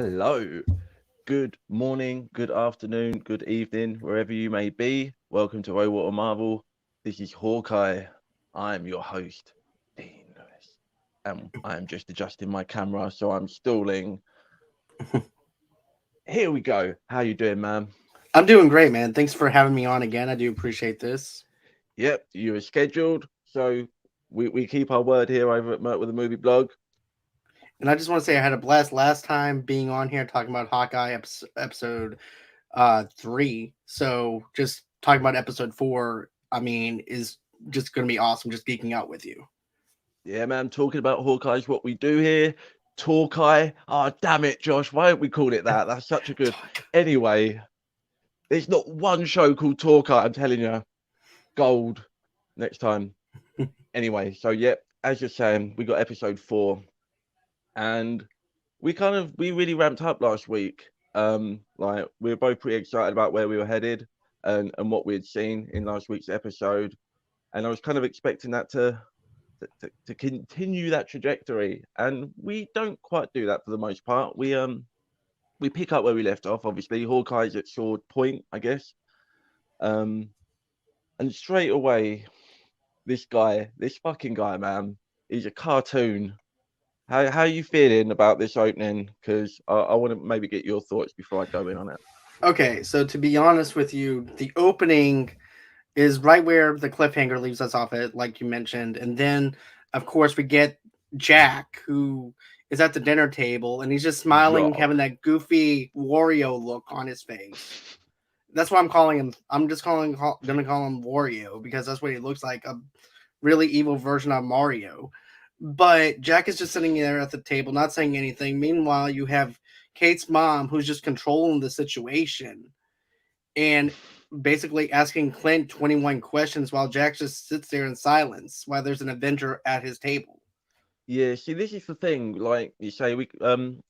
Hello, good morning, good afternoon, good evening, wherever you may be. Welcome to Water Marvel. This is Hawkeye. I'm your host, Dean Lewis. And I am just adjusting my camera, so I'm stalling. Here we go. How you doing, man? I'm doing great, man. Thanks for having me on again. I do appreciate this. Yep, you were scheduled, so we keep our word here over at Mert with the Movie Blog. And I just want to say I had a blast last time being on here talking about Hawkeye episode 3. So just talking about episode 4, I mean, is just going to be awesome just geeking out with you. Yeah, man, talking about Hawkeye is what we do here. Talkeye. Oh, damn it, Josh. Why don't we call it that? That's such a good. Anyway, there's not one show called Talkeye. I'm telling you, gold next time. Anyway, so yeah, as you're saying, we got episode 4, and we really ramped up last week. Like we were both pretty excited about where we were headed and what we had seen in last week's episode, and I was kind of expecting that to continue that trajectory, and we don't quite do that for the most part. We pick up where we left off. Obviously, Hawkeye's at sword point, I guess. Um, and straight away, this fucking guy, man, he's a cartoon. How are you feeling about this opening? Because I want to maybe get your thoughts before I go in on it. Okay, so to be honest with you, the opening is right where the cliffhanger leaves us off at, like you mentioned. And then, of course, we get Jack, who is at the dinner table, and he's just smiling, Jock. having that goofy Wario look on his face. That's what I'm calling him. I'm just gonna call him Wario because that's what he looks like, a really evil version of Mario. But Jack is just sitting there at the table, not saying anything. Meanwhile, you have Kate's mom, who's just controlling the situation and basically asking Clint 21 questions while Jack just sits there in silence while there's an Avenger at his table. Yeah, see, this is the thing. Like you say, we kind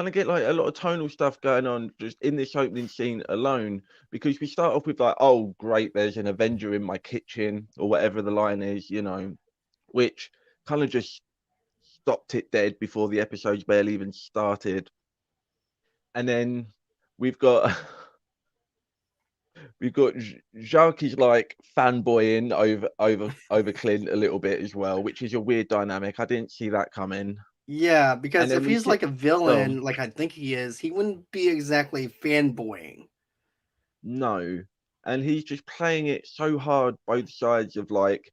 of get like a lot of tonal stuff going on just in this opening scene alone, because we start off with like, oh great, there's an Avenger in my kitchen or whatever the line is, which kind of just stopped it dead before the episode's barely even started. And then we've got we've got Jacques is like fanboying over Clint a little bit as well, which is a weird dynamic. I didn't see that coming. Yeah, And because then if we he's see, like a oh villain, like I think he is, he wouldn't be exactly fanboying. no, and he's just playing it so hard, both sides of like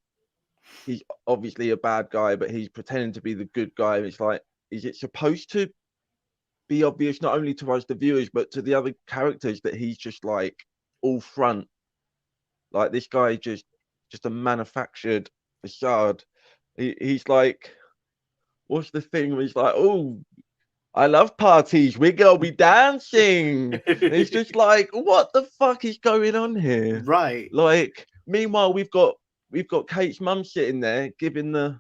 he's obviously a bad guy, but he's pretending to be the good guy. And it's like, is it supposed to be obvious not only to us the viewers, but to the other characters that he's just like all front? Like this guy just a manufactured facade. He's like, what's the thing where he's like, oh, I love parties. We're gonna be dancing. And it's just like, what the fuck is going on here? Right. Like, meanwhile, we've got Kate's mum sitting there giving the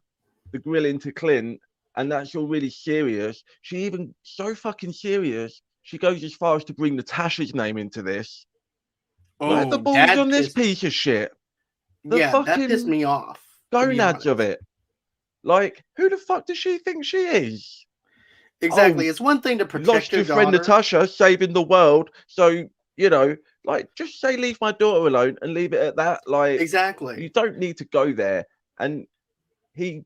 grilling to Clint, and that's all really serious. She even so fucking serious. She goes as far as to bring Natasha's name into this. Where are the Oh, balls that on this pissed. piece of shit? The Yeah, that pissed fucking me off. To be gonads of honest. it. Like, who the fuck does she think she is? Oh, Exactly. It's one thing to protect lost your your friend daughter. Natasha, saving the world. So, like just say leave my daughter alone and leave it at that. Like, you Exactly. don't need to go there. And he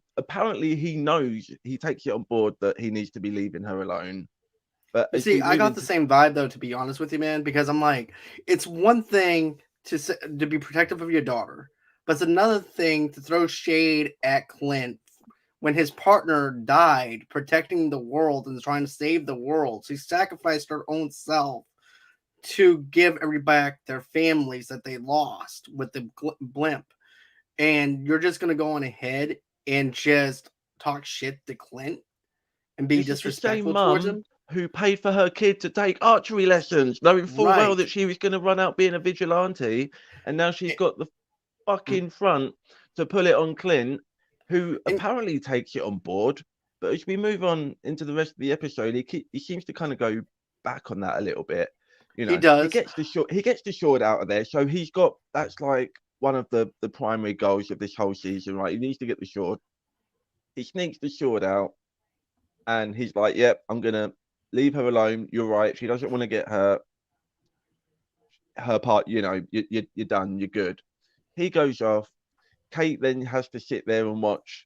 knows, he takes it on board that he needs to be leaving her alone. But You as see, we I move got the into same vibe though, to be honest with you, man, because I'm like, it's one thing to be protective of your daughter, but it's another thing to throw shade at Clint when his partner died protecting the world and trying to save the world. She sacrificed her own self to give everybody back their families that they lost with the blimp. And you're just gonna go on ahead and just talk shit to Clint and be this is the same disrespectful towards mum him. who paid for her kid to take archery lessons, knowing full well Right. that she was going to run out being a vigilante, and now she's got the fucking front to pull it on Clint, who And apparently takes it on board. But as we move on into the rest of the episode, he seems to kind of go back on that a little bit. he He does. gets the sword out of there, so that's like one of the primary goals of this whole season, right? He needs to get the sword. He sneaks the sword out, and he's like, "Yep, I'm gonna." leave her alone. You're right. She doesn't want to get her part. You know, you're done. You're good. He goes off. Kate then has to sit there and watch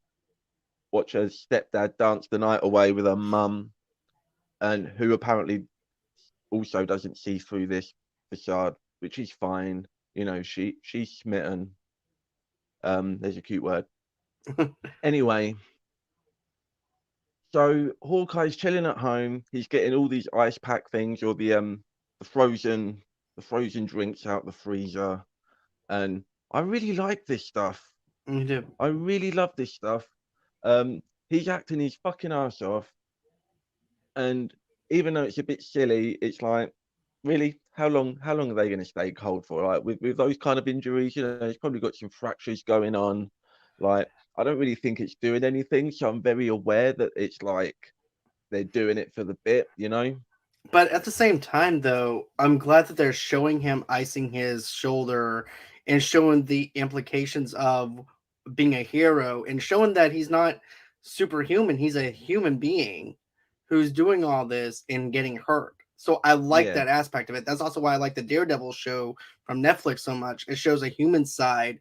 her stepdad dance the night away with her mum, and who apparently also doesn't see through this facade, which is fine. You know, she's smitten. There's a cute word. Anyway, so Hawkeye's chilling at home. He's getting all these ice pack things or the frozen the frozen drinks out the freezer. And I really like this stuff. Me too. I really love this stuff. He's acting his fucking ass off. And even though it's a bit silly, it's like, really, how long are they going to stay cold for? Like with those kind of injuries, you know, he's probably got some fractures going on. Like, I don't really think it's doing anything. So I'm very aware that it's like they're doing it for the bit, you know? But at the same time, though, I'm glad that they're showing him icing his shoulder and showing the implications of being a hero and showing that he's not superhuman. He's a human being who's doing all this and getting hurt. So I like Yeah, that aspect of it. That's also why I like the Daredevil show from Netflix so much. It shows a human side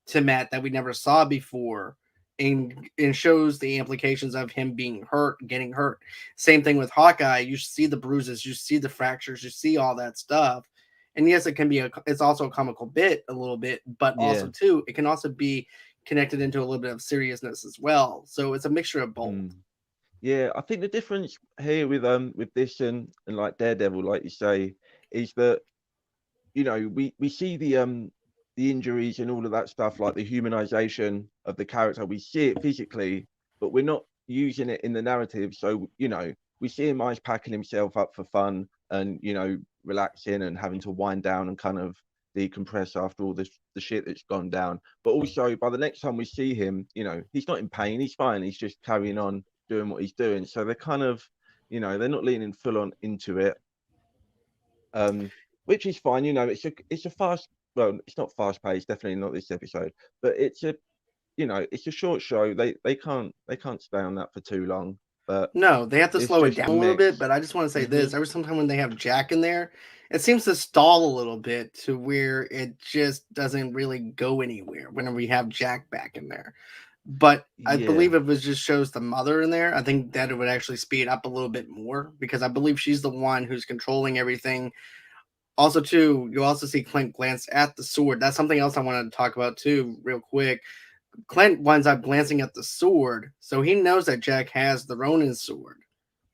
to Matt that we never saw before and shows the implications of him being hurt, getting hurt. Same thing with Hawkeye. You see the bruises, you see the fractures, you see all that stuff. And yes, it can be it's also a comical bit a little bit, but also yeah. too, it can also be connected into a little bit of seriousness as well. So it's a mixture of both. Mm. Yeah, I think the difference here with this and like Daredevil, like you say, is that you know we see the injuries and all of that stuff, like the humanization of the character. We see it physically, but we're not using it in the narrative. So you know, we see him ice packing himself up for fun and you know relaxing and having to wind down and kind of decompress after all this the shit that's gone down. But also by the next time we see him, you know, he's not in pain, he's fine, he's just carrying on doing what he's doing. So they're kind of, you know, they're not leaning full on into it, um, which is fine. You know, it's a fast. Well, it's not fast paced. Definitely not this episode, but it's a you know it's a short show. They can't stay on that for too long. But No, they have to it's slow it just down a a little bit, mix. but I just want to say Hmm. this. Every time when they have Jack in there, it seems to stall a little bit to where it just doesn't really go anywhere whenever we have Jack back in there. But I Yeah, believe if it just shows the mother in there, I think that it would actually speed up a little bit more because I believe she's the one who's controlling everything. Also, too, you also see Clint glance at the sword. That's something else I wanted to talk about too, real quick. Clint winds up glancing at the sword, so he knows that Jack has the Ronin sword.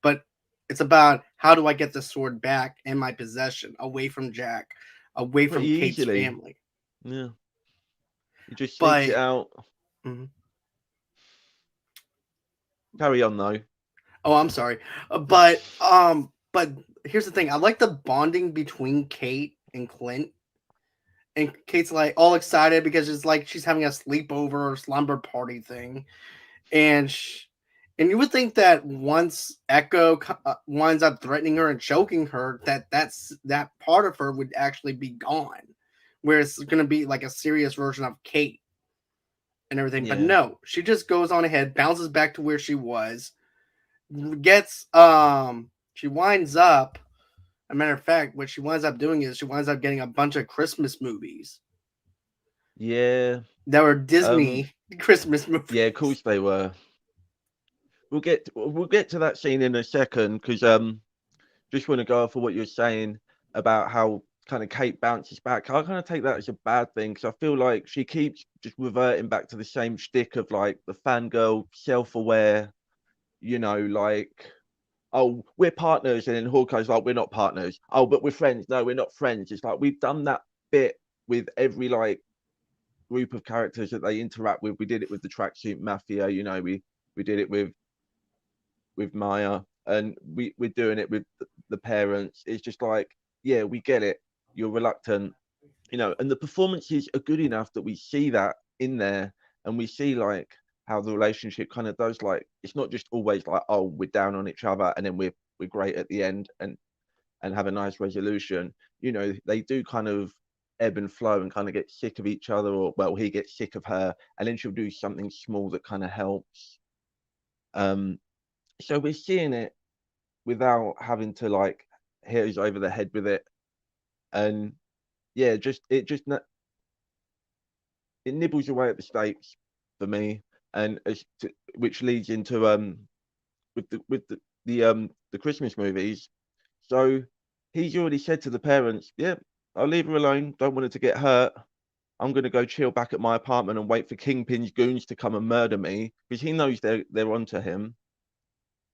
But it's about how do I get the sword back in my possession, away from Jack, away pretty from Kate's easily. family. Yeah, he just sneaks it But out. mhm. Carry on though. Oh, I'm sorry. But here's the thing. I like the bonding between Kate and Clint. And Kate's like all excited because it's like she's having a sleepover or slumber party thing. And and you would think that once Echo winds up threatening her and choking her, that part of her would actually be gone, where it's going to be like a serious version of Kate and everything. But Yeah, no, she just goes on ahead, bounces back to where she was, gets she winds up. A matter of fact, what she winds up doing is she winds up getting a bunch of Christmas movies yeah, that were um, Disney Christmas yeah. Of movies. course they were. We'll get to that scene in a second because just want to go off of what you're saying about how kind of Kate bounces back. I kind of take that as a bad thing because I feel like she keeps just reverting back to the same shtick of like the fangirl, self-aware, you know, like, oh, we're partners, and then Hawkeye's like, we're not partners. Oh, but we're friends. No, we're not friends. It's like we've done that bit with every like group of characters that they interact with. We did it with the tracksuit mafia, you know, we did it with Maya, and we're doing it with the parents. It's just like, yeah, we get it. You're reluctant, you know, and the performances are good enough that we see that in there, and we see like how the relationship kind of does. Like, it's not just always like, oh, we're down on each other, and then we're great at the end and have a nice resolution. You know, they do kind of ebb and flow and kind of get sick of each other, or well, he gets sick of her, and then she'll do something small that kind of helps. Um, so we're seeing it without having to like hit us over the head with it. And yeah, it nibbles away at the stakes for me, and which leads into the Christmas movies. So he's already said to the parents, "Yeah, I'll leave her alone. Don't want her to get hurt. I'm gonna go chill back at my apartment and wait for Kingpin's goons to come and murder me because he knows they're onto him."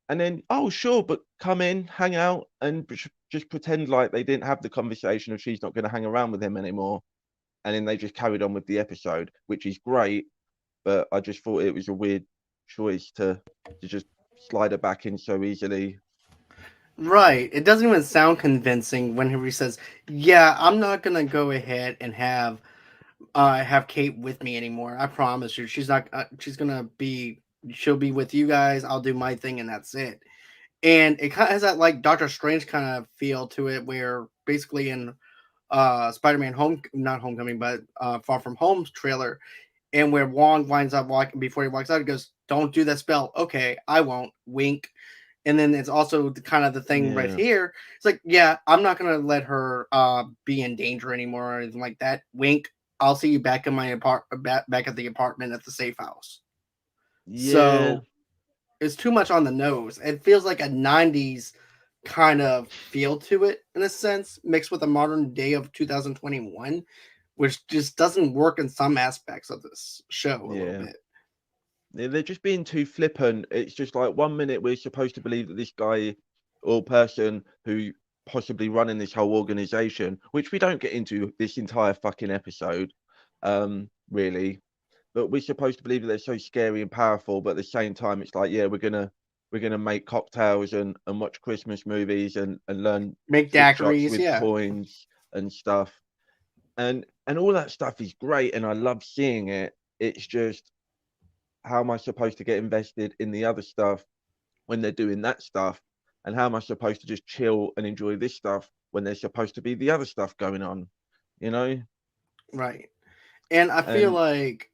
And then, oh sure, but come in, hang out, and just pretend like they didn't have the conversation of she's not going to hang around with him anymore. And then they just carried on with the episode, which is great. But I just thought it was a weird choice to just slide it back in so easily. Right. It doesn't even sound convincing when he says, "Yeah, I'm not gonna go ahead and have Kate with me anymore. I promise you, she's not. She's gonna be. She'll be with you guys. I'll do my thing, and that's it." And it kind of has that like Doctor Strange kind of feel to it, where basically in Spider-Man not Homecoming, but Far From Home's trailer, and where Wong winds up walking before he walks out, he goes, "Don't do that spell." "Okay, I won't." Wink. And then it's also kind of the thing right Yeah, here. It's like, yeah, I'm not gonna let her be in danger anymore or anything like that. Wink. I'll see you back in my back at the apartment at the safe house. yeah, So it's too much on the nose. It feels like a '90s kind of feel to it in a sense, mixed with a modern day of 2021, which just doesn't work in some aspects of this show a little yeah. bit. They're just being too flippant. It's just like 1 minute we're supposed to believe that this guy or person who possibly running this whole organization, which we don't get into this entire fucking episode, really. But we're supposed to believe that they're so scary and powerful, but at the same time, it's like, yeah, we're gonna make cocktails and watch Christmas movies and learn Make trick shots daiquiris, with yeah. coins and stuff. And all that stuff is great, and I love seeing it. It's just how am I supposed to get invested in the other stuff when they're doing that stuff? And how am I supposed to just chill and enjoy this stuff when there's supposed to be the other stuff going on? You know? Right. And I feel And like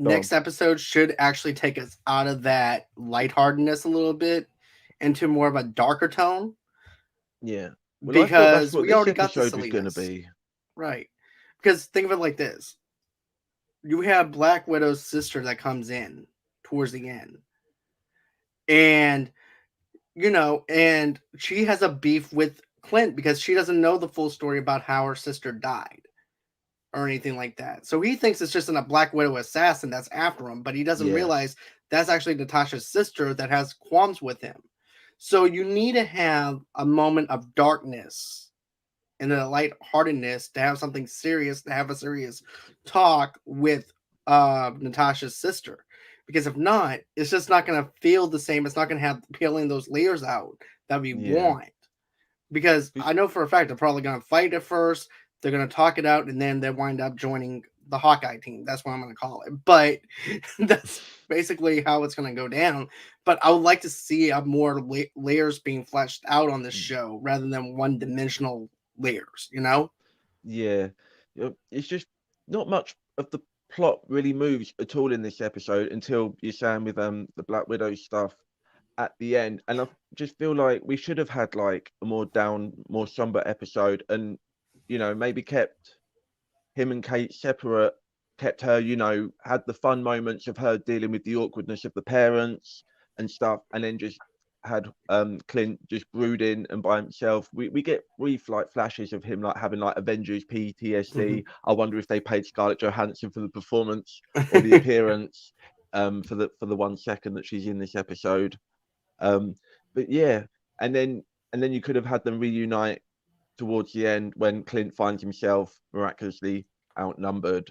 go next on. episode should actually take us out of that lightheartedness a little bit into more of a darker tone Yeah. Well, I thought that's because what we this already got the episode was gonna silliness. be. Right. Because think of it like this. You have Black Widow's sister that comes in towards the end. And and she has a beef with Clint because she doesn't know the full story about how her sister died or anything like that. So he thinks it's just a Black Widow assassin that's after him, but he doesn't Yeah. realize that's actually Natasha's sister that has qualms with him. So you need to have a moment of darkness and a lightheartedness to have something serious, to have a serious talk with Natasha's sister. Because if not, it's just not going to feel the same. It's not going to have peeling those layers out that we Yeah. want. Because It's- I know for a fact they're probably going to fight at first. They're going to talk it out, and then they wind up joining the Hawkeye team. That's what I'm going to call it. But that's basically how it's going to go down. But I would like to see more layers being fleshed out on this show rather than one-dimensional layers. Yeah. It's just not much of the plot really moves at all in this episode until you're saying with the Black Widow stuff at the end. And I just feel like we should have had like a more down, more somber episode, and maybe kept him and Kate separate, kept her, had the fun moments of her dealing with the awkwardness of the parents and stuff, and then just had Clint just brooding and by himself. We get brief like flashes of him like having like Avengers PTSD. Mm-hmm. I wonder if they paid Scarlett Johansson for the performance or the appearance for the 1 second that she's in this episode. But yeah, and then you could have had them reunite towards the end when Clint finds himself miraculously outnumbered,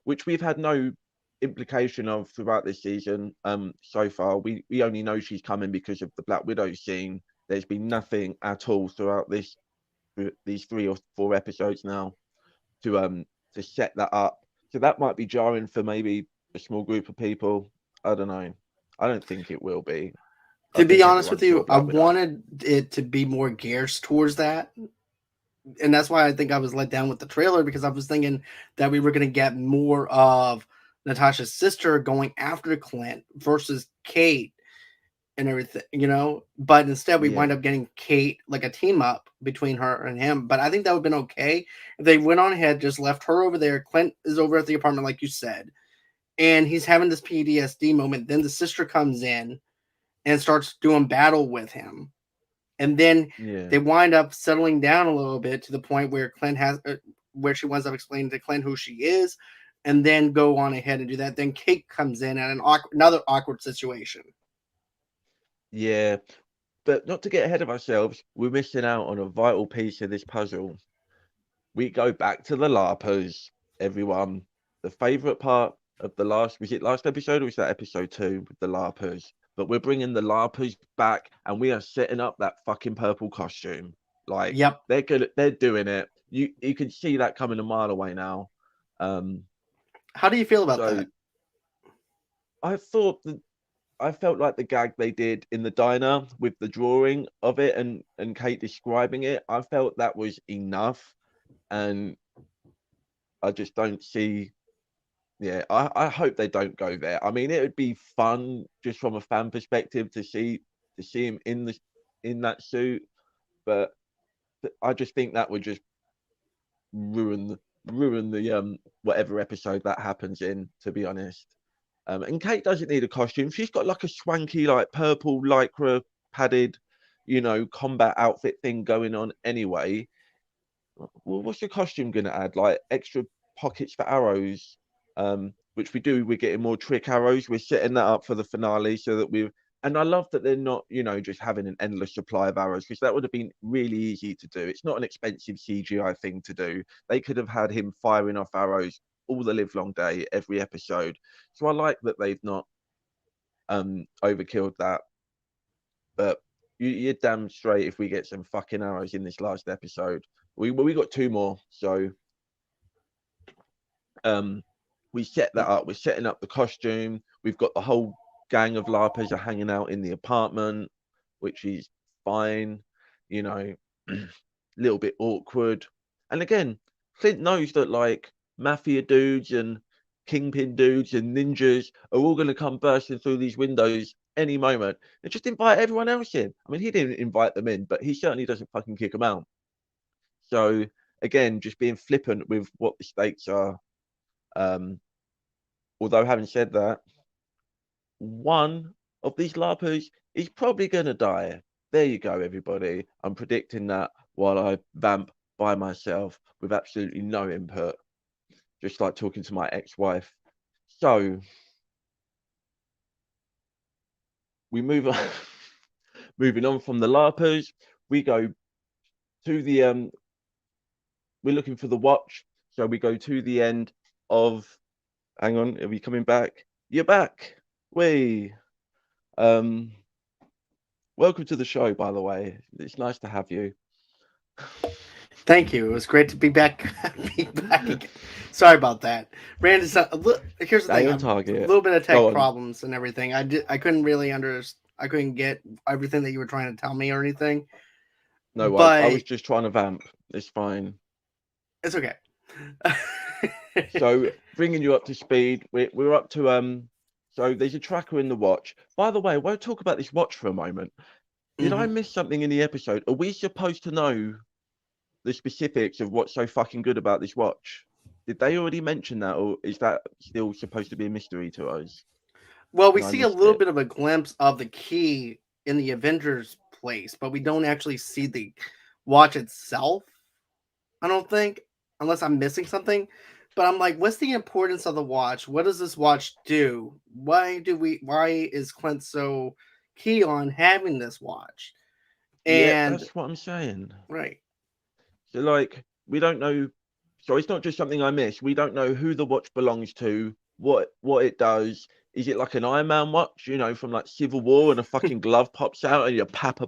which we've had no implication of throughout this season so far. We only know she's coming because of the Black Widow scene. There's been nothing at all throughout these 3 or 4 episodes now to set that up. So that might be jarring for maybe a small group of people. I don't know. I don't think it will be. I To be think honest with everyone saw you, I Black Widow. wanted it to be more geared towards that. And that's why I think I was let down with the trailer because I was thinking that we were going to get more of Natasha's sister going after Clint versus Kate and everything, you know. But instead, we Yeah. wind up getting Kate, like a team up between her and him. But I think that would have been okay if they went on ahead, just left her over there. Clint is over at the apartment, like you said, and he's having this PTSD moment. Then the sister comes in and starts doing battle with him, and then Yeah. they wind up settling down a little bit to the point where Clint has, where she winds up explaining to Clint who she is, and then go on ahead and do that. Then Kate comes in at another awkward situation. Yeah. But not to get ahead of ourselves, we're missing out on a vital piece of this puzzle. We go back to the LARPers, everyone. The favourite part of the was it last episode or was that episode 2 with the LARPers? But we're bringing the LARPers back and we are setting up that fucking purple costume. Like, Yep. they're good, they're doing it. You can see that coming a mile away now. How do you feel about So that? I thought that I felt like the gag they did in the diner with the drawing of it and Kate describing it, I felt that was enough. And I just don't see. Yeah, I hope they don't go there. I mean, it would be fun just from a fan perspective to see him in that suit, but I just think that would just ruin the whatever episode that happens in. To be honest, and Kate doesn't need a costume. She's got like a swanky like purple lycra padded, combat outfit thing going on anyway. Well, what's your costume gonna add? Like extra pockets for arrows, which we do. We're getting more trick arrows. We're setting that up for the finale so that we've. And I love that they're not, just having an endless supply of arrows because that would have been really easy to do. It's not an expensive CGI thing to do. They could have had him firing off arrows all the live long day, every episode. So I like that they've not overkilled that. But you're damn straight if we get some fucking arrows in this last episode. We got 2 more, so we set that up. We're setting up the costume. We've got the whole gang of LARPers are hanging out in the apartment, which is fine, a little bit awkward. And again, Clint knows that like mafia dudes and kingpin dudes and ninjas are all going to come bursting through these windows any moment and just invite everyone else in. I mean, he didn't invite them in, but he certainly doesn't fucking kick them out. So again, just being flippant with what the stakes are. Although having said that, one of these LARPers is probably going to die. There you go, everybody. I'm predicting that while I vamp by myself with absolutely no input, just like talking to my ex-wife. So we move on. Moving on from the LARPers, we go to the we're looking for the watch. So we go to the end of. Hang on, are we coming back? You're back. Um, welcome to the show, by the way. It's nice to have you. Thank you. It was great to be back. Be back again. Sorry about that. Ran into here's the Stay thing. on I'm a target. little bit of tech Go on. problems and everything. I couldn't really I couldn't get everything that you were trying to tell me or anything. No worries. I But was just trying to vamp. It's fine. it's okay. So bringing you up to speed, we're up to So there's a tracker in the watch. By the way, I won't talk about this watch for a moment. Did I miss something in the episode? Are we supposed to know the specifics of what's so fucking good about this watch? Did they already mention that, or is that still supposed to be a mystery to us? Well, we And I see a missed little it. bit of a glimpse of the key in the Avengers place, but we don't actually see the watch itself. I don't think, unless I'm missing something. But I'm like, what's the importance of the watch? What does this watch do? Why is Clint so key on having this watch? Yeah, And that's what I'm saying. right. So like we don't know. So it's not just something I missed. We don't know who the watch belongs to, what it does. Is it like an Iron Man watch, from like Civil War, and a fucking glove pops out and you pap a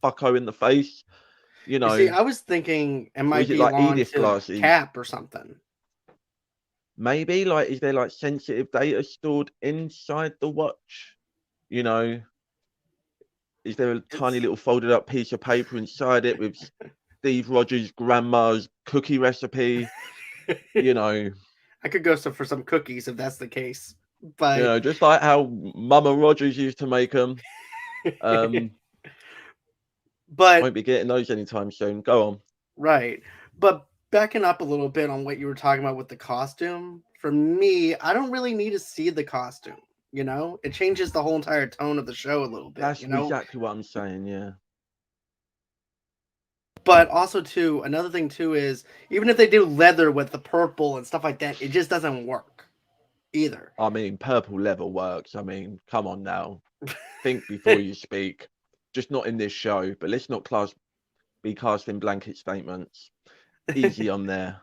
fucko in the face, You see, I was thinking it or might is it be like on Edith to glasses? Cap or something. Maybe like is there like sensitive data stored inside the watch? You know, is there a tiny It's little folded up piece of paper inside it with Steve Rogers' grandma's cookie recipe? You know, I could go for some cookies if that's the case. But just like how Mama Rogers used to make them. But Won't be getting those anytime soon. Go on. right. But backing up a little bit on what you were talking about with the costume, for me, I don't really need to see the costume. You know, it changes the whole entire tone of the show a little bit. That's You know, exactly what I'm saying. Yeah. but also too, another thing too is even if they do leather with the purple and stuff like that, it just doesn't work either. I mean, purple leather works. I mean, come on now. Think before you speak. Just not in this show, but let's not be casting blanket statements. Easy on there.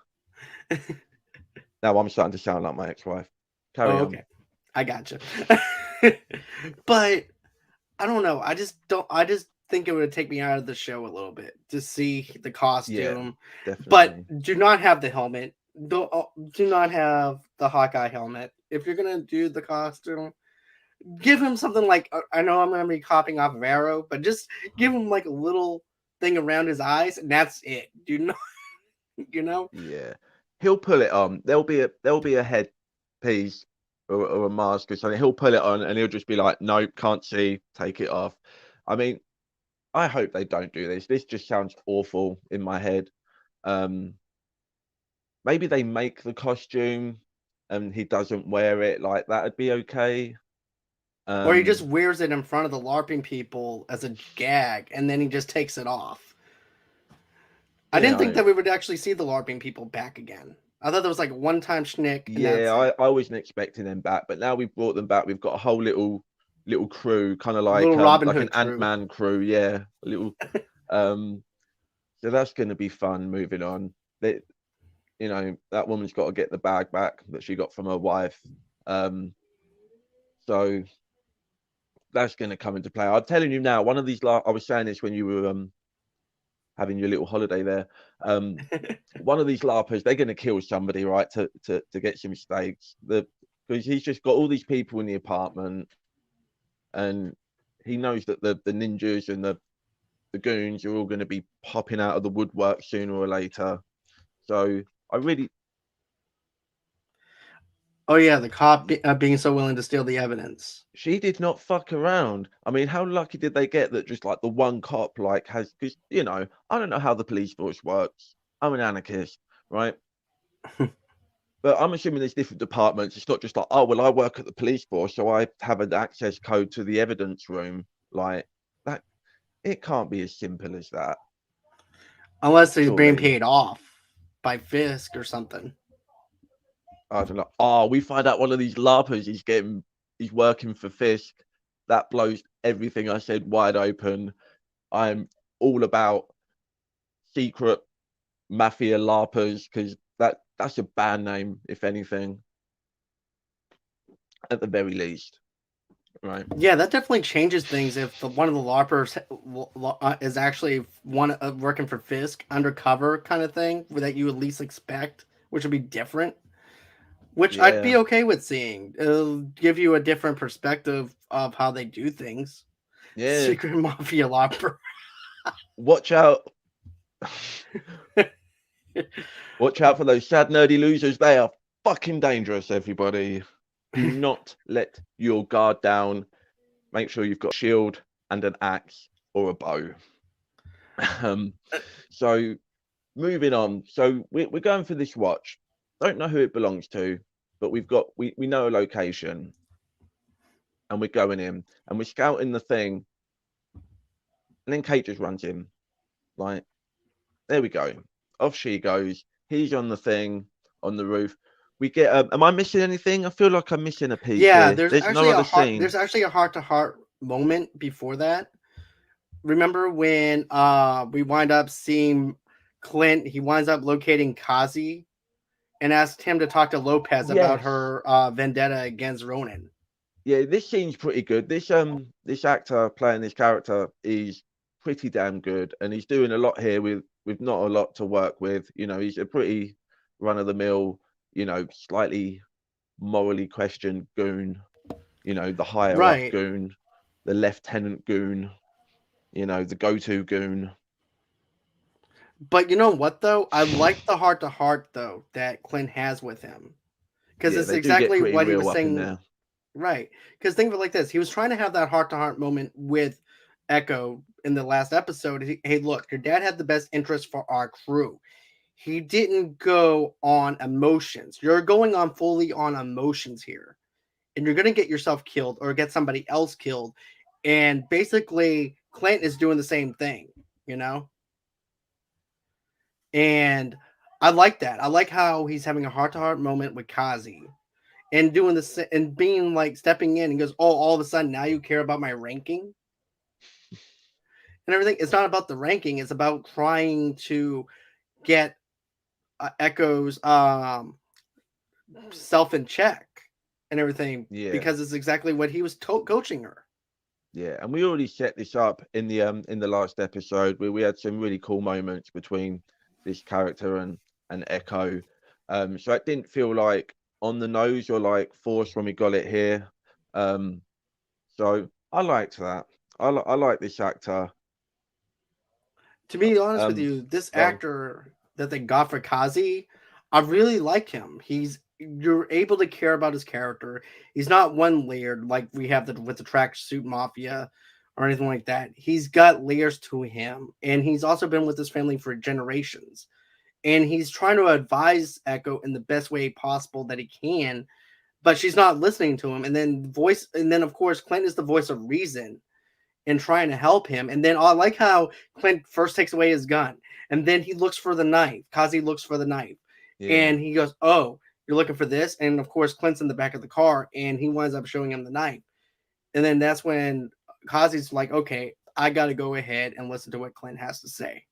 Now I'm starting to sound like my ex-wife. Oh, Carry on. okay, I gotcha. But I don't know. I just don't. I just think it would take me out of the show a little bit to see the Yeah, costume. But definitely. do not have the helmet. Do not have the Hawkeye helmet. If you're gonna do the costume, give him something like I know I'm gonna be copying off of Arrow, but just give him like a little thing around his eyes, and that's it. Do not, you know? Yeah. He'll pull it on. There'll be a headpiece or a mask or something. He'll pull it on and he'll just be like, nope, can't see, take it off. I mean, I hope they don't do this. This just sounds awful in my head. Um, maybe they make the costume and he doesn't wear it, like that'd be okay. Or he just Um, wears it in front of the LARPing people as a gag, and then he just takes it off. I you didn't think know, that we would actually see the LARPing people back again. I thought there was like a one-time schnick, and yeah, that's I, it. I wasn't expecting them back, but now we've brought them back. We've got a whole little crew, kind of Little Robin like an Hood crew. Ant-Man crew, yeah. A little um so that's gonna be fun moving on. They, that woman's got to get the bag back that she got from her wife. Um so that's gonna come into play. I'm telling you now, one of these I was saying this when you were having your little holiday there. One of these LARPers, they're going to kill somebody, right, to get some stakes. Because he's just got all these people in the apartment, and he knows that the ninjas and the goons are all going to be popping out of the woodwork sooner or later. So I really, Oh yeah, the cop being so willing to steal the evidence. she did not fuck around. I mean, how lucky did they get that just like the one cop like has, because I don't know how the police force works. I'm an anarchist, right? But I'm assuming there's different departments. It's not just like, oh, well, I work at the police force, so I have an access code to the evidence room. Like that, it can't be as simple as that, Unless he's being surely. paid off by Fisk or something. I don't know. Oh, we find out one of these LARPers he's working for Fisk. That blows everything I said wide open. I'm all about secret mafia LARPers because that's a band name, if anything, at the very least, right? Yeah, that definitely changes things if one of the LARPers is actually one working for Fisk, undercover kind of thing, that you would least expect, which would be different. Which I'd Yeah, be okay with seeing. It'll give you a different perspective of how they do things. yeah. Secret Mafia LARPer. Watch out. Watch out for those sad nerdy losers. They are fucking dangerous, everybody. Do not let your guard down. Make sure you've got a shield and an axe or a bow. Um, so moving on. So we're going for this watch. Don't know who it belongs to, but we know a location and we're going in and we're scouting the thing. And then Kate just runs in. Like, there we go. Off she goes. He's on the thing on the roof. We get. Am I missing anything? I feel like I'm missing a piece Yeah, here. There's no other scene. there's actually a heart to heart moment before that. Remember when we wind up seeing Clint, he winds up locating Kazi and asked him to talk to Lopez about Yes. her vendetta against Ronan. Yeah, this scene's pretty good. This actor playing this character is pretty damn good, and he's doing a lot here with not a lot to work with. He's a pretty run of the mill, slightly morally questioned goon. The higher up Right. goon, the lieutenant goon. The go-to goon. But you know what though? I like the heart to heart though that Clint has with him. Because Yeah, it's they do get exactly pretty what he real was up in saying. there. Right. Because think of it like this. He was trying to have that heart to heart moment with Echo in the last episode, hey, look, your dad had the best interest for our crew. He didn't go on emotions. You're going on fully on emotions here. And you're going to get yourself killed or get somebody else killed. And basically, Clint is doing the same thing, you know? And I like that. I like how he's having a heart to heart moment with Kazi and doing this and being like stepping in and goes, oh, all of a sudden now you care about my ranking and everything. It's not about the ranking, it's about trying to get Echo's self in check and everything Yeah, because it's exactly what he was coaching her. yeah, and we already set this up in the last episode where we had some really cool moments between this character and Echo. So it didn't feel like on the nose or like forced when we got it here. Um, so I liked that. I like this actor. To be honest with Um, you, this well, actor that they got for Kazi, I really like him. You're able to care about his character. He's not one layered like we have with the tracksuit mafia or anything like that. He's got layers to him, and he's also been with his family for generations. And he's trying to advise Echo in the best way possible that he can, but she's not listening to him. And then of course Clint is the voice of reason and trying to help him. And then I like how Clint first takes away his gun and then he looks for the knife. Kazi looks for the knife yeah, and he goes, oh, you're looking for this? And of course, Clint's in the back of the car and he winds up showing him the knife. And then that's when Kazi's like, okay, I got to go ahead and listen to what Clint has to say.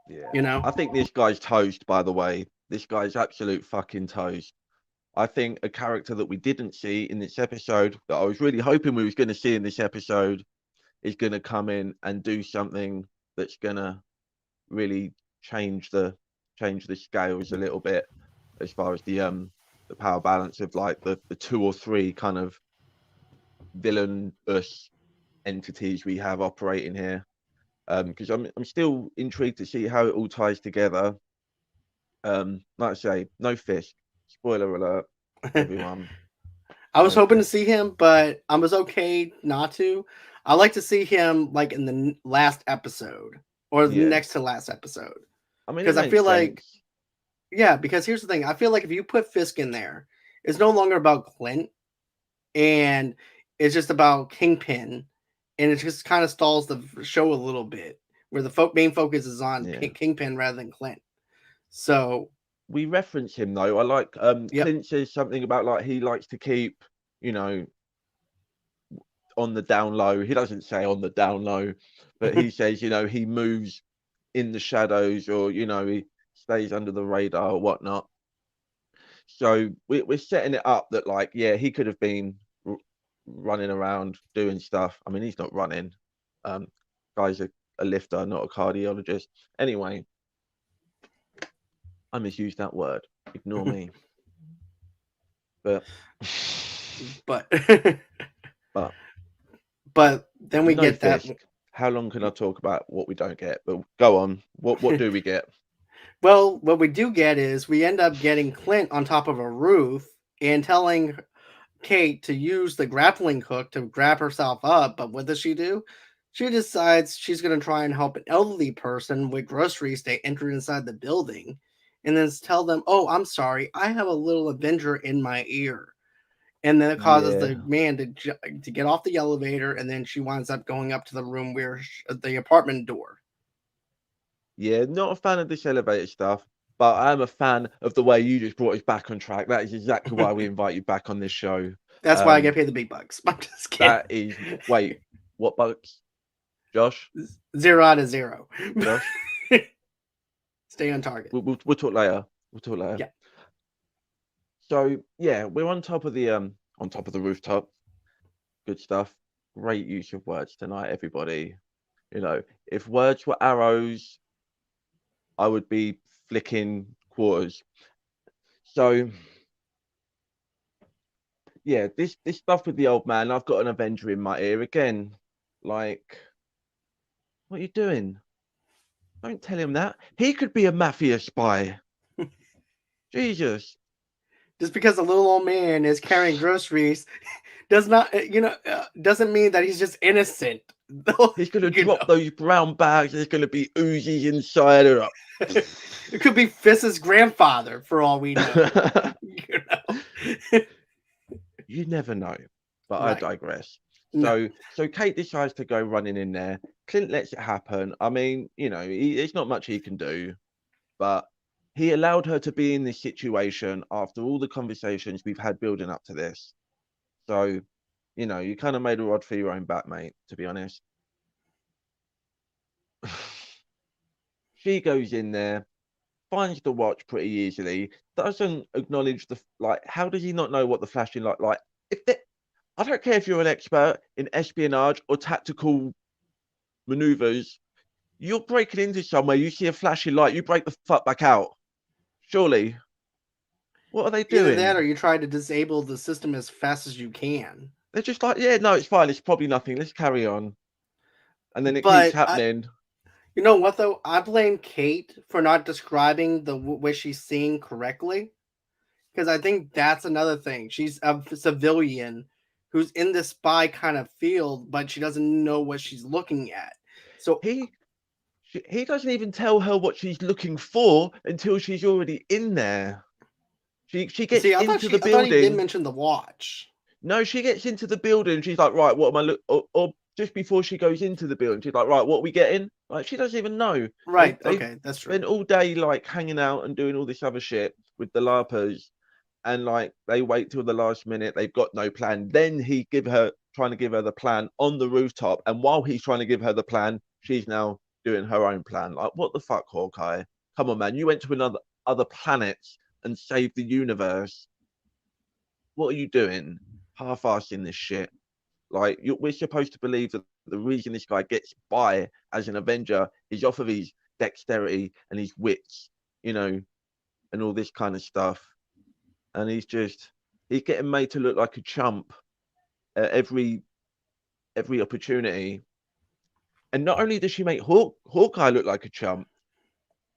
yeah. You know? I think this guy's toast, by the way. This guy's absolute fucking toast. I think a character that we didn't see in this episode that I was really hoping we was going to see in this episode is going to come in and do something that's going to really change the scales a little bit as far as the power balance of like the two or three kind of villainous entities we have operating here. Because I'm still intrigued to see how it all ties together. Like I say, no Fisk. Spoiler alert, everyone. I was No hoping to Fisk. see him, but I was okay not to. I like to see him like in the last episode or the Yeah. next to last episode I mean, it because I makes feel like sense. yeah, because here's the thing. I feel like if you put Fisk in there, it's no longer about Clint and it's just about Kingpin and it just kind of stalls the show a little bit where the main focus is on Yeah. Kingpin rather than Clint. So, We reference him though. I like yep. Clint says something about like he likes to keep, you know, on the down low. He doesn't say on the down low, but he says, you know, he moves in the shadows or, you know, he stays under the radar or whatnot. So we're setting it up that like, yeah, he could have been running around doing stuff. I mean, he's not running. Um, guy's a lifter, not a cardiologist. Anyway, I misused that word. Ignore me. But but but but then we no get that. Fisk. How long can I talk about what we don't get? But go on. What do we get? Well, what we do get is we end up getting Clint on top of a roof and telling Kate to use the grappling hook to grab herself up. But what does she do? She decides she's going to try and help an elderly person with groceries to enter inside the building and then tell them, oh, I'm sorry, I have a little Avenger in my ear. And then it causes Yeah. the man to get off the elevator, and then she winds up going up to the room where the apartment door. Yeah, not a fan of this elevator stuff, but I am a fan of the way you just brought us back on track. That is exactly why we invite you back on this show. That's why I get paid the big bucks. I'm just kidding. That is, wait, what bucks? Josh? 0 out of 0. Josh? Stay on target. We'll talk later. We'll talk later. Yeah. So yeah, we're on top of the rooftop. Good stuff. Great use of words tonight, everybody. You know, if words were arrows, I would be flicking quarters. So yeah, this stuff with the old man, I've got an Avenger in my ear again. Like, what are you doing? Don't tell him that. He could be a mafia spy. Jesus. Just because a little old man is carrying groceries does not, doesn't mean that he's just innocent. He's gonna You drop know, those brown bags. There's gonna be Uzis inside of it could be Fist's grandfather for all we know. You know, You never know. But I right? digress. No, So Kate decides to go running in there. Clint lets it happen. I mean, there's not much he can do, but he allowed her to be in this situation after all the conversations we've had building up to this. So, you kind of made a rod for your own back, mate, to be honest. She goes in there, finds the watch pretty easily, doesn't acknowledge like, how does he not know what the flashing light, like, if they, I don't care if you're an expert in espionage or tactical maneuvers, you're breaking into somewhere, you see a flashing light, you break the fuck back out. Surely. What are they either that or doing? you try to disable the system as fast as you can. They're just like, yeah, no, it's fine, it's probably nothing, let's carry on. And then it keeps But happening. you know what though? I blame Kate for not describing the what she's seeing correctly, because I think that's another thing. She's a civilian who's in this spy kind of field, but she doesn't know what she's looking at. So He he doesn't even tell her what she's looking for until she's already in there. She gets see, into the I thought he did building. mention the watch. No, she gets into the building. She's like, right, what am I look? Or just before she goes into the building, she's like, right, what are we getting? Like, she doesn't even know. Right. They Okay, that's true. spent all day like hanging out and doing all this other shit with the larpers, and like they wait till the last minute. They've got no plan. Then he trying to give her the plan on the rooftop, and while he's trying to give her the plan, she's now doing her own plan. Like, what the fuck, Hawkeye? Come on, man. You went to other planets and saved the universe. What are you doing? Half-assing this shit. Like, we're supposed to believe that the reason this guy gets by as an Avenger is off of his dexterity and his wits, you know, and all this kind of stuff. And he's getting made to look like a chump at every opportunity. And not only does she make Hawkeye look like a chump,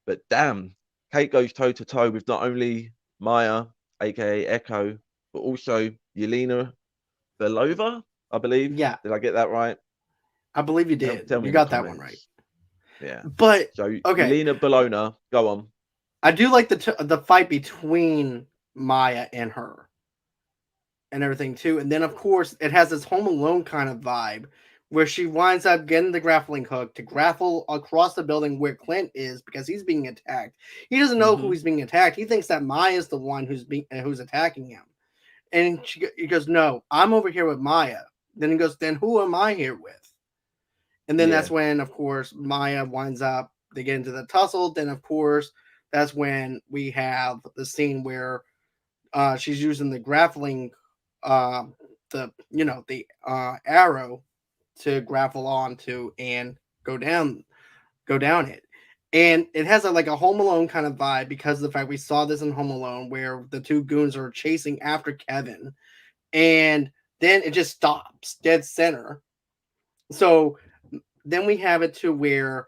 but damn, Kate goes toe to toe with not only Maya, aka Echo, but also Yelena Belova, I believe. Yeah, Did I get that right? I believe you did. Tell me You in the got that one right. comments. Yeah. But So okay, Yelena Bologna, go on. I do like the fight between Maya and her and everything too. And then of course it has this Home Alone kind of vibe where she winds up getting the grappling hook to grapple across the building where Clint is because he's being attacked. He doesn't know who Hmm. he's being attacked. He thinks that Maya is the one who's attacking him. And he goes, "No, I'm over here with Maya." Then he goes, "Then who am I here with?" And then Yeah. that's when, of course, Maya winds up. They get into the tussle. Then, of course, that's when we have the scene where she's using the grappling, uh, the arrow to grapple onto and go down, go down it. And it has like a Home Alone kind of vibe because of the fact we saw this in Home Alone where the two goons are chasing after Kevin, and then it just stops dead center. So then we have it to where,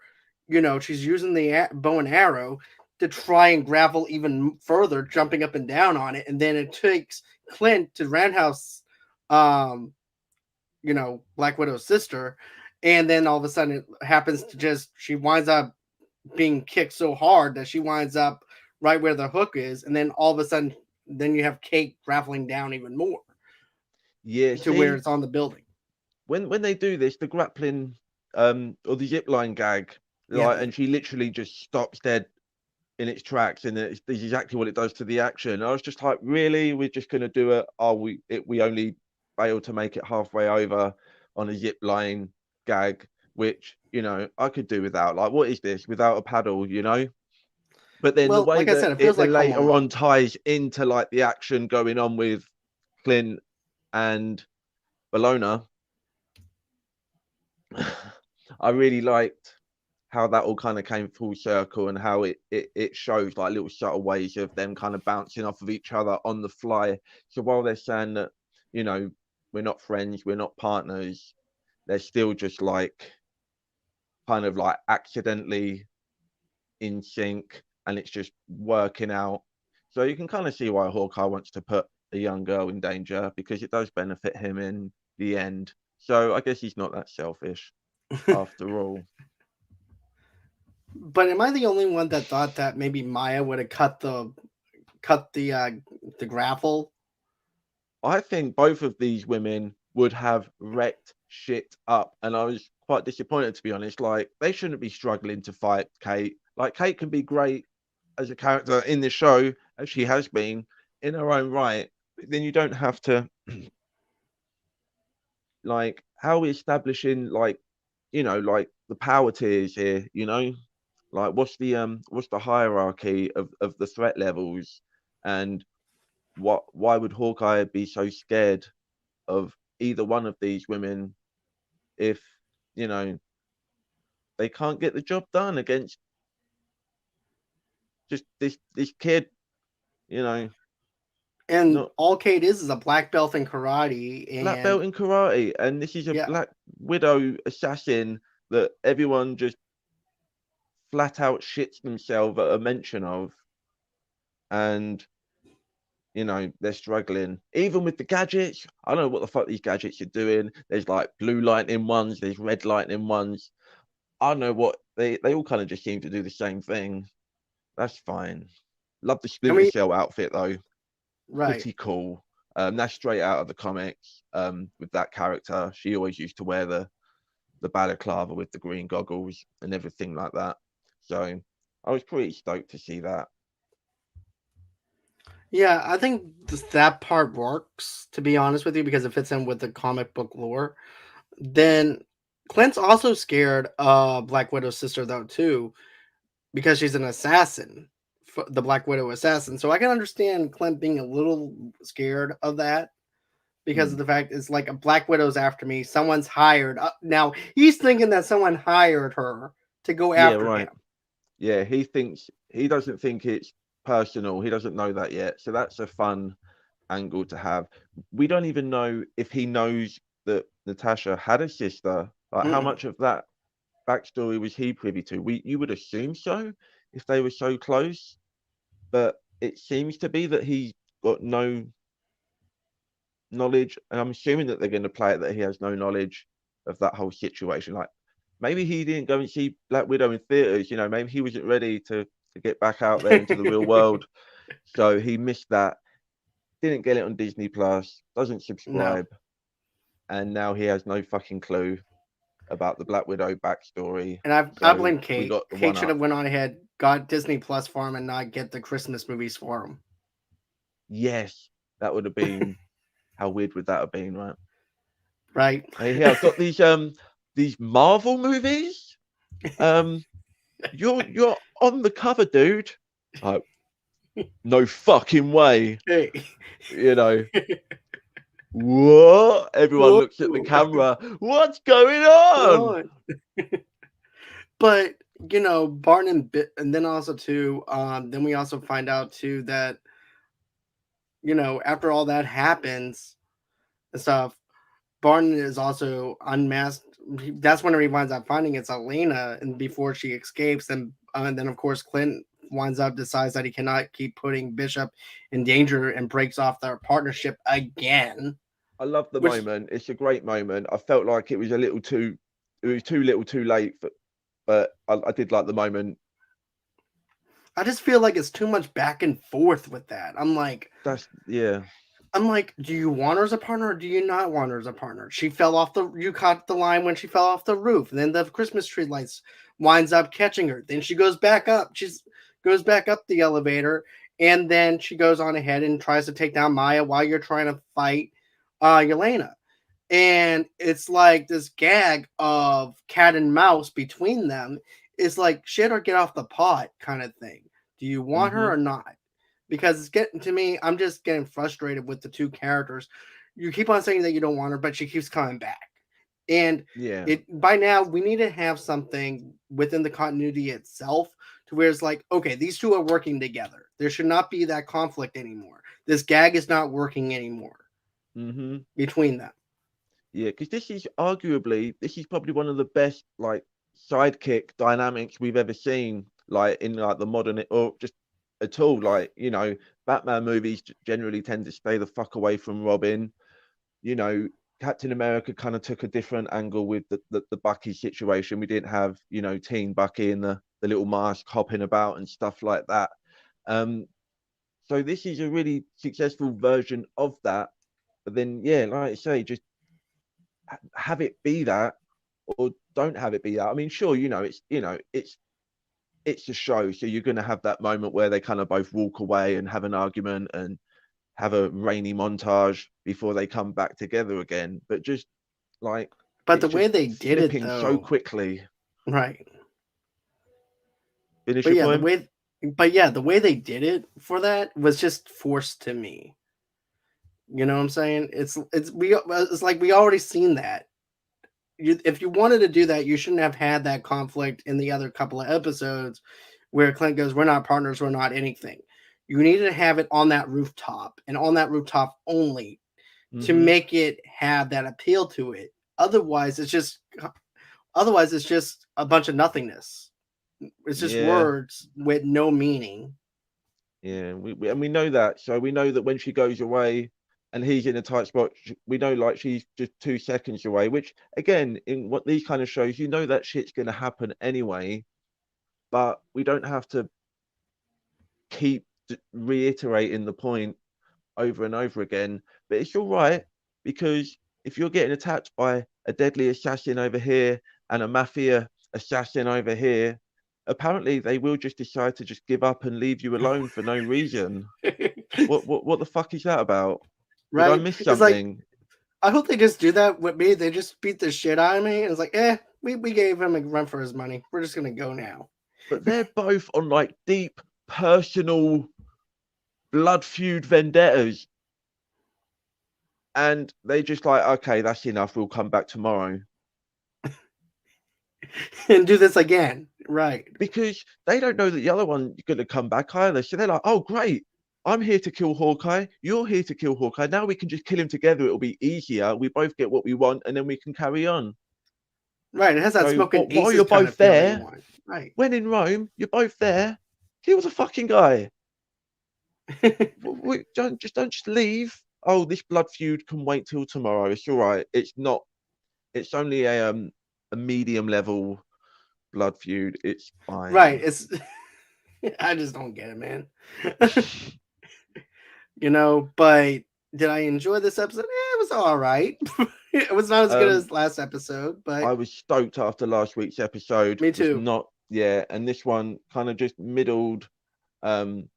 she's using the bow and arrow to try and grapple even further, jumping up and down on it. And then it takes Clint to roundhouse, um, Black Widow's sister. And then all of a sudden it happens to she winds up being kicked so hard that she winds up right where the hook is. And then all of a sudden, then you have Kate grappling down even more Yeah. to where See, it's on the building. when they do this, the grappling or the zip line gag, Yeah. like, and she literally just stops dead in its tracks, and it's exactly what it does to the action. I was just like, really, we're just gonna do it? Oh, we only failed to make it halfway over on a zip line gag, which I could do without. Like, what is this without a paddle? But then the Well, way like I that said, it it feels then like Home later on Alone. ties into like the action going on with Clint and Bologna, I really liked how that all kind of came full circle and how it shows like little subtle ways of them kind of bouncing off of each other on the fly. So while they're saying that, you know, we're not friends, we're not partners, they're still just like kind of like accidentally in sync, and it's just working out. So you can kind of see why Hawkeye wants to put a young girl in danger because it does benefit him in the end. So I guess he's not that selfish after all. But am I the only one that thought that maybe Maya would have cut the grapple? I think both of these women would have wrecked shit up, and I was quite disappointed, to be honest. Like, they shouldn't be struggling to fight Kate. Like, Kate can be great as a character in the show, as she has been in her own right. But then you don't have to, like, how are we establishing, like, like the power tiers here, Like, what's the hierarchy of the threat levels, and why would Hawkeye be so scared of either one of these women if you know they can't get the job done against just this kid, you know, And not all Kate is a black belt in karate, black and belt in karate, and this is a yeah, Black Widow assassin that everyone just flat out shits themselves at a mention of, and they're struggling even with the gadgets. I don't know what the fuck these gadgets are doing. There's like blue lightning ones, there's red lightning ones. I don't know what they all kind of just seem to do the same thing. That's fine. Love the I Splinter mean, Cell outfit though. right. Pretty cool. That's straight out of the comics. With that character, she always used to wear the balaclava with the green goggles and everything like that. So I was pretty stoked to see that. Yeah, I think that part works, to be honest with you, because it fits in with the comic book lore. Then Clint's also scared of Black Widow's sister, though, too, because she's an assassin, the Black Widow assassin. So I can understand Clint being a little scared of that because Hmm. of the fact it's like a Black Widow's after me. Someone's hired. Now he's thinking that someone hired her to go Yeah, after right. him. Yeah, he doesn't think it's personal. He doesn't know that yet. So that's a fun angle to have. We don't even know if he knows that Natasha had a sister. Like, how Mm-mm. much of that backstory was he privy to? You would assume so if they were so close, but it seems to be that he's got no knowledge, and I'm assuming that they're going to play it that he has no knowledge of that whole situation. Like, maybe he didn't go and see Black Widow in theaters. Maybe he wasn't ready to get back out there into the real world, so he missed that. Didn't get it on Disney Plus. Doesn't No, subscribe, and now he has no fucking clue about the Black Widow backstory. and I So blame we Kate. got the Kate one should up. have went on ahead, got Disney Plus for him, and not get the Christmas movies for him. Yes, that would have been, how weird would that have been, right? Right? Hey, here I've got these Marvel movies. Um, you're on the cover, dude. Like, no fucking way. Hey, You know what? Everyone whoa, looks at the camera. What's going on? on. But Barton and then also too, then we also find out too that after all that happens and stuff, Barton is also unmasked. That's when he winds up finding it's Elena, and before she escapes, and then of course Clint winds up decides that he cannot keep putting Bishop in danger and breaks off their partnership again. I love the Which moment. It's a great moment. I felt like it was it was too little, too late, but I did like the moment. I just feel like it's too much back and forth with that. That's yeah. I'm like, do you want her as a partner or do you not want her as a partner? She fell off you caught the line when she fell off the roof, and then the Christmas tree lights winds up catching her. Then she goes back up. She's goes back up the elevator, and then she goes on ahead and tries to take down Maya while you're trying to fight Yelena. And it's like this gag of cat and mouse between them. It's like shit or get off the pot kind of thing. Do you want her Hmm. or not? Because it's getting to me, I'm just getting frustrated with the two characters. You keep on saying that you don't want her, but she keeps coming back. And Yeah. it by now we need to have something within the continuity itself to where it's like, okay, these two are working together. There should not be that conflict anymore. This gag is not working anymore Hmm. between them. Yeah, because this is probably one of the best like sidekick dynamics we've ever seen, like in like the modern or just at all. Like, you know, Batman movies generally tend to stay the fuck away from Robin. You know, Captain America kind of took a different angle with the Bucky situation. We didn't have, you know, teen Bucky and the little mask hopping about and stuff like that. Um, so this is a really successful version of that. But then, yeah, like I say, just have it be that, or don't have it be that. I mean, sure, you know, it's a show, so you're going to have that moment where they kind of both walk away and have an argument and have a rainy montage before they come back together again. But just like But the it's way just they did it, flipping so though, quickly. right? Finish But your yeah, point. the way they did it for that was just forced to me. You know what I'm saying? It's like we already seen that. If you wanted to do that, you shouldn't have had that conflict in the other couple of episodes where Clint goes, "We're not partners, we're not anything." You needed to have it on that rooftop and on that rooftop only to Hmm. make it have that appeal to it. Otherwise, it's just a bunch of nothingness. It's just Yeah, words with no meaning. yeah. And we know that. So we know that when she goes away and he's in a tight spot, we know like she's just 2 seconds away. Which again, in what these kind of shows, you know that shit's going to happen anyway. But we don't have to keep reiterating the point over and over again. But it's all right because if you're getting attacked by a deadly assassin over here and a mafia assassin over here, apparently they will just decide to just give up and leave you alone for no reason. What the fuck is that about? Did I Right? miss It's like, something? I hope they just do that with me. They just beat the shit out of me. And it's like, we gave him a run for his money. We're just gonna go now. But they're both on like deep personal blood feud vendettas, and they just like, okay, that's enough. We'll come back tomorrow. And do this again. Right. Because they don't know that the other one's going to come back either. So they're like, oh, great. I'm here to kill Hawkeye. You're here to kill Hawkeye. Now we can just kill him together. It'll be easier. We both get what we want, and then we can carry on. Right. It has that So smoking while aces you're kind of both feel that you there, want. Right. when in Rome, you're both there. Kill the fucking guy. Don't just leave. Oh, this blood feud can wait till tomorrow. It's all right. It's not. It's only a medium level blood feud. It's Right. fine. It's I just don't get it, man. But did I enjoy this episode? It was all right. It was not as good um, as last episode, but I was stoked after last week's episode. me Was too. not, yeah, and this one kind of just middled. Um,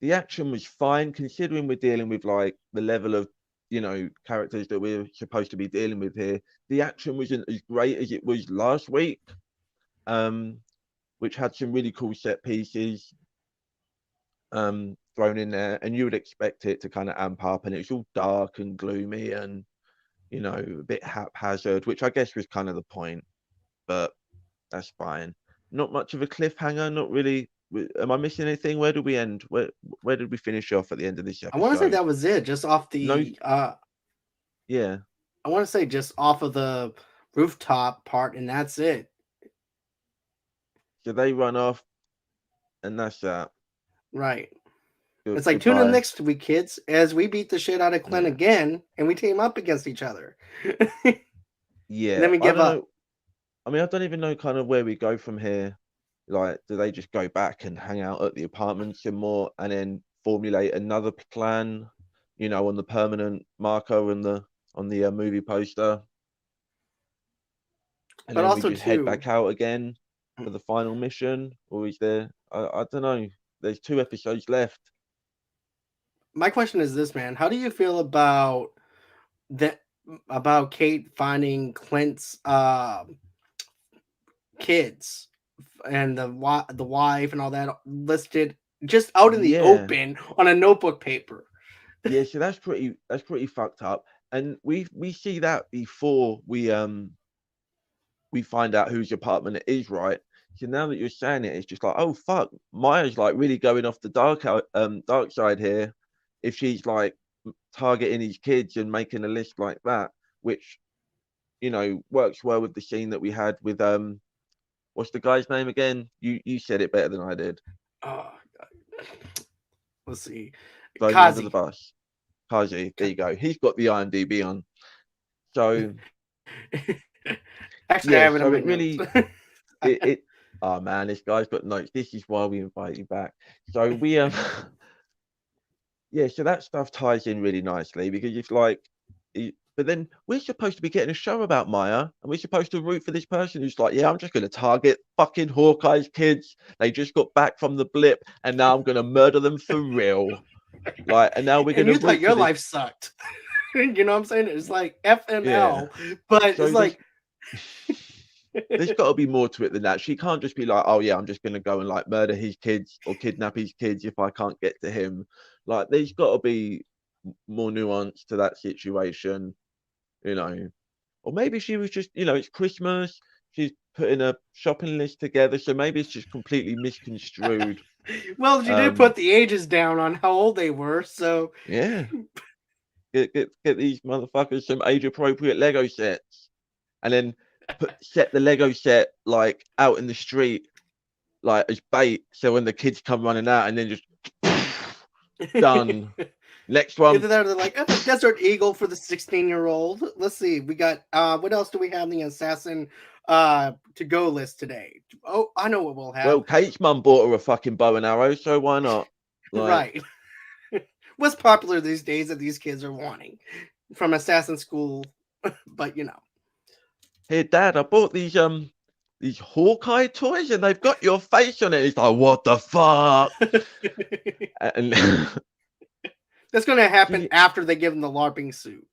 the action was fine considering we're dealing with like the level of, you know, characters that we're supposed to be dealing with here. The action wasn't as great as it was last week, um, which had some really cool set pieces thrown in there, and you would expect it to kind of amp up, and it's all dark and gloomy and, you know, a bit haphazard, which I guess was kind of the point, but that's fine. Not much of a cliffhanger. Not really. Am I missing anything? Where did we end? Where did we finish off at the end of this I want to say episode? that was it. Just off No. the Yeah. I want to say just off of the rooftop part, and that's it. So they run off, and that's that. Right. It's like tune in Goodbye. next week, kids, as we beat the shit out of Clint Yeah. again, and we team up against each other, and Yeah. then we I give don't up. know. I mean, I don't even know kind of where we go from here. Like, do they just go back and hang out at the apartment some more, and then formulate another plan? You know, on the permanent marker and the on the movie poster, and But then we also just head too, back out again for the final mission, or is there? I don't know. There's 2 episodes left. my question is this, man: how do you feel that about Kate finding Clint's kids and the wife and all that listed just out in the Yeah, open on a notebook paper? yeah. So that's pretty fucked up. And we see that before we find out whose apartment it is, right? So now that you're saying it, it's just like, oh fuck, Maya's like really going off the dark side here. If she's like targeting these kids and making a list like that, which, you know, works well with the scene that we had with what's the guy's name again? You said it better than I did. Oh, Let's see. Throw him under the Kazi. bus. Kazi, there you go. He's got the IMDb on. So Actually, I yeah, have it in so my it notes. really it oh man, this guy's got notes. This is why we invite you back. So we yeah, so that stuff ties in really nicely because it's like but then we're supposed to be getting a show about Maya, and we're supposed to root for this person who's like, yeah, I'm just going to target fucking Hawkeye's kids. They just got back from the blip, and now I'm going to murder them for real. Like, and now we're going And to you thought root for your this. life sucked. You know what I'm saying? It's like Yeah. FML, but it's So like there's got to be more to it than that. She can't just be like, oh yeah, I'm just going to go and like murder his kids or kidnap his kids if I can't get to him. Like, there's got to be more nuance to that situation, you know. Or maybe she was just, it's Christmas. She's putting a shopping list together, so maybe it's just completely misconstrued. well, you did put the ages down on how old they were, so Yeah, get these motherfuckers some age appropriate Lego sets, and then set the Lego set like out in the street, like as bait. So when the kids come running out, and then just done. Next one. either that or they're like, oh, Desert Eagle for the 16-year-old. Let's see. We got what else do we have in the assassin to go list today? Oh, I know what we'll have. Well, Kate's mum bought her a fucking bow and arrow, so why not? Like, Right. What's popular these days that these kids are wanting from assassin school, but here, Dad, I bought these Hawkeye toys and they've got your face on it. He's like, what the fuck? And that's going to happen after they give them the LARPing suit.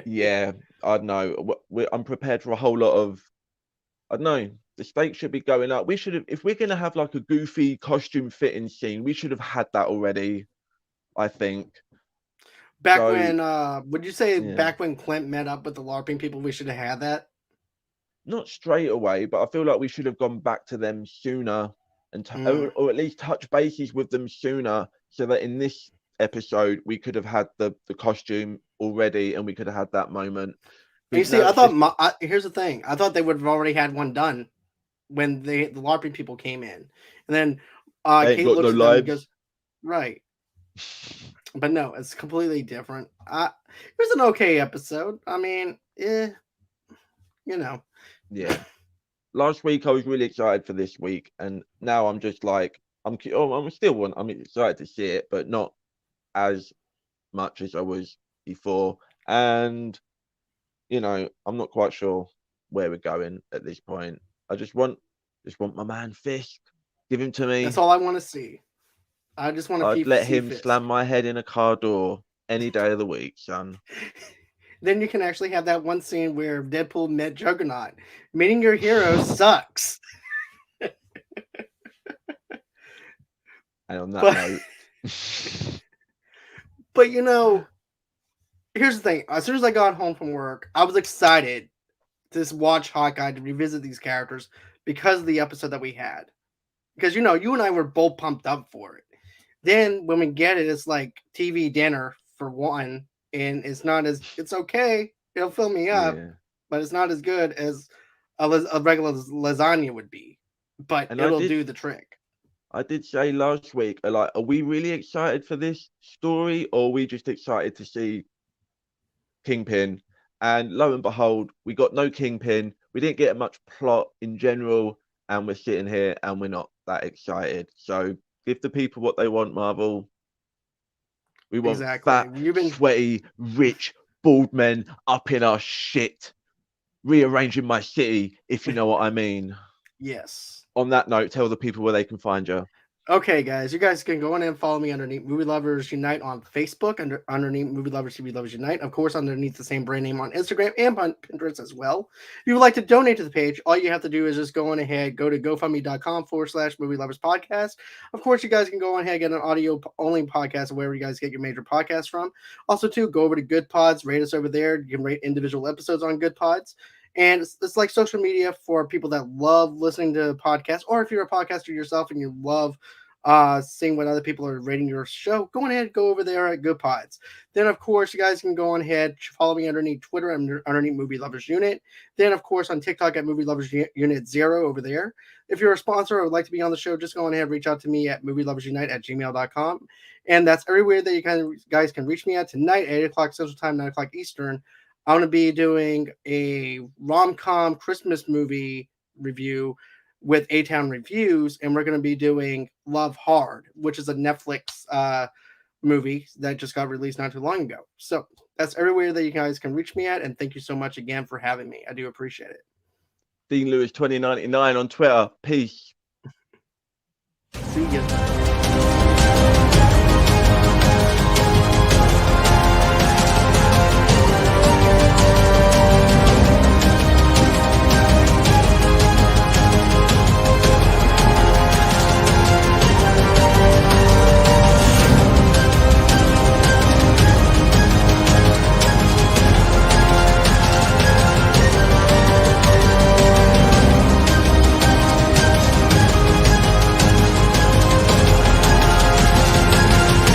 yeah, I don't know. I'm prepared for a whole lot of. I don't know. The stakes should be going up. We should have, if we're gonna have like a goofy costume fitting scene, we should have had that already. I think. Back So, when, would you say yeah. back when Clint met up with the LARPing people, we should have had that? Not straight away, but I feel like we should have gone back to them sooner and or at least touch bases with them sooner, so that in this episode we could have had the costume already and we could have had that moment. And you see, I thought here's the thing: I thought they would have already had one done when the LARPing people came in, and then Kate looks at them and goes, "Right," but no, it's completely different. It was an okay episode. I mean, Yeah. Last week I was really excited for this week, and now I'm just like I'm excited to see it, but not as much as I was before. And I'm not quite sure where we're going at this point. I just want my man Fisk. Give him to me. That's all I want to see. I just want to I'd let him slam my head in a car door any day of the week, son. Then you can actually have that one scene where Deadpool met Juggernaut. Meeting your hero sucks. And on that note. But here's the thing. As soon as I got home from work, I was excited to watch Hawkeye, to revisit these characters because of the episode that we had. Because you and I were both pumped up for it. Then when we get it, it's like TV dinner for one, and it's okay. It'll fill me up, but it's not as good as a regular lasagna would be. But it'll do the trick. I did say last week, are we really excited for this story, or are we just excited to see Kingpin? And lo and behold, we got no Kingpin. We didn't get much plot in general, and we're sitting here and we're not that excited. So give the people what they want, Marvel. We want fat, sweaty, rich, bald men up in our shit, rearranging my city, if you know what I mean. Yes. On that note, tell the people where they can find you. Okay, guys, you guys can go in and follow me underneath Movie Lovers Unite on Facebook, underneath Movie Lovers TV Lovers Unite, of course, underneath the same brand name on Instagram and on Pinterest as well. If you would like to donate to the page, all you have to do is just go on ahead, go to GoFundMe.com/Movie Lovers Podcast. Of course, you guys can go on ahead and get an audio only podcast wherever you guys get your major podcasts from. Also, too, go over to Good Pods, rate us over there. You can rate individual episodes on Good Pods. And it's like social media for people that love listening to podcasts, or if you're a podcaster yourself and you love seeing what other people are rating your show, go ahead, go over there at Good Pods. Then, of course, you guys can go on ahead, follow me underneath Twitter, underneath Movie Lovers Unit. Then, of course, on TikTok at Movie Lovers Unit 0 over there. If you're a sponsor or would like to be on the show, just go on ahead, reach out to me at movieloversunite@gmail.com. And that's everywhere that you guys can reach me at. Tonight, 8 o'clock Central Time, 9 o'clock Eastern, I'm going to be doing a rom-com Christmas movie review with A-Town Reviews, and we're going to be doing Love Hard, which is a Netflix movie that just got released not too long ago. So that's everywhere that you guys can reach me at, and thank you so much again for having me. I do appreciate it. Dean Lewis 2099 on Twitter. Peace. See ya.